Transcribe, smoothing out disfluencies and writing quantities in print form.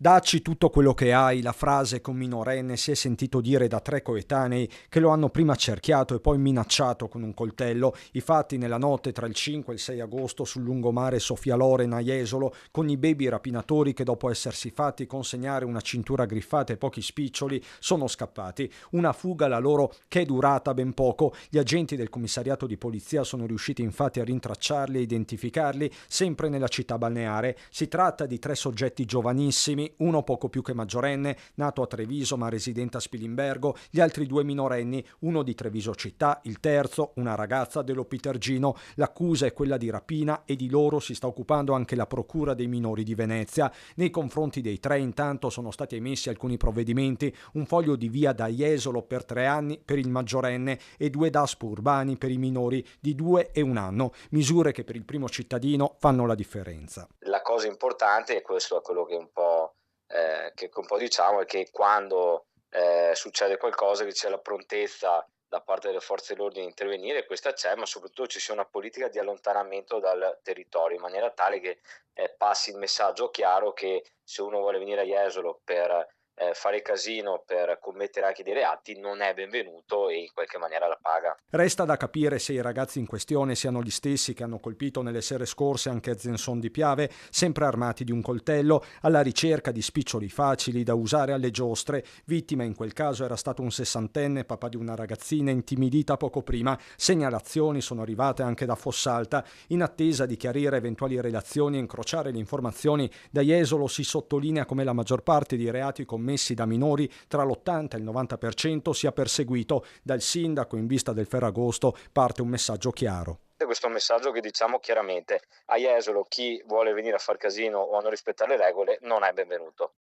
Dacci tutto quello che hai, la frase che un minorenne si è sentito dire da 3 coetanei che lo hanno prima cerchiato e poi minacciato con un coltello. I fatti nella notte tra il 5 e il 6 agosto sul lungomare Sofia Loren a Jesolo, con i baby rapinatori che dopo essersi fatti consegnare una cintura griffata e pochi spiccioli sono scappati. Una fuga la loro che è durata ben poco. Gli agenti del commissariato di polizia sono riusciti infatti a rintracciarli e identificarli sempre nella città balneare. Si tratta di 3 soggetti giovanissimi, uno poco più che maggiorenne, nato a Treviso ma residente a Spilimbergo, gli altri 2 minorenni, uno di Treviso città, il terzo una ragazza dello Pitergino. L'accusa è quella di rapina e di loro si sta occupando anche la Procura dei minori di Venezia. Nei confronti dei 3 intanto sono stati emessi alcuni provvedimenti, un foglio di via da Jesolo per 3 anni per il maggiorenne e 2 DASPO urbani per i minori di 2 e 1 anno, misure che per il primo cittadino fanno la differenza. La cosa importante, e questo è quello che un po' diciamo, è che quando succede qualcosa che c'è la prontezza da parte delle forze dell'ordine di intervenire, questa c'è, ma soprattutto ci sia una politica di allontanamento dal territorio, in maniera tale che passi il messaggio chiaro che se uno vuole venire a Jesolo per fare casino, per commettere anche dei reati, non è benvenuto e in qualche maniera la paga. Resta da capire se i ragazzi in questione siano gli stessi che hanno colpito nelle sere scorse anche a Zenson di Piave, sempre armati di un coltello, alla ricerca di spiccioli facili da usare alle giostre. Vittima in quel caso era stato un 60enne, papà di una ragazzina intimidita poco prima. Segnalazioni sono arrivate anche da Fossalta. In attesa di chiarire eventuali relazioni e incrociare le informazioni, da Jesolo si sottolinea come la maggior parte di reati commessi da minori, tra l'80 e il 90%, sia perseguito. Dal sindaco in vista del Ferragosto parte un messaggio chiaro. Questo è un messaggio che diciamo chiaramente: a Jesolo chi vuole venire a far casino o a non rispettare le regole non è benvenuto.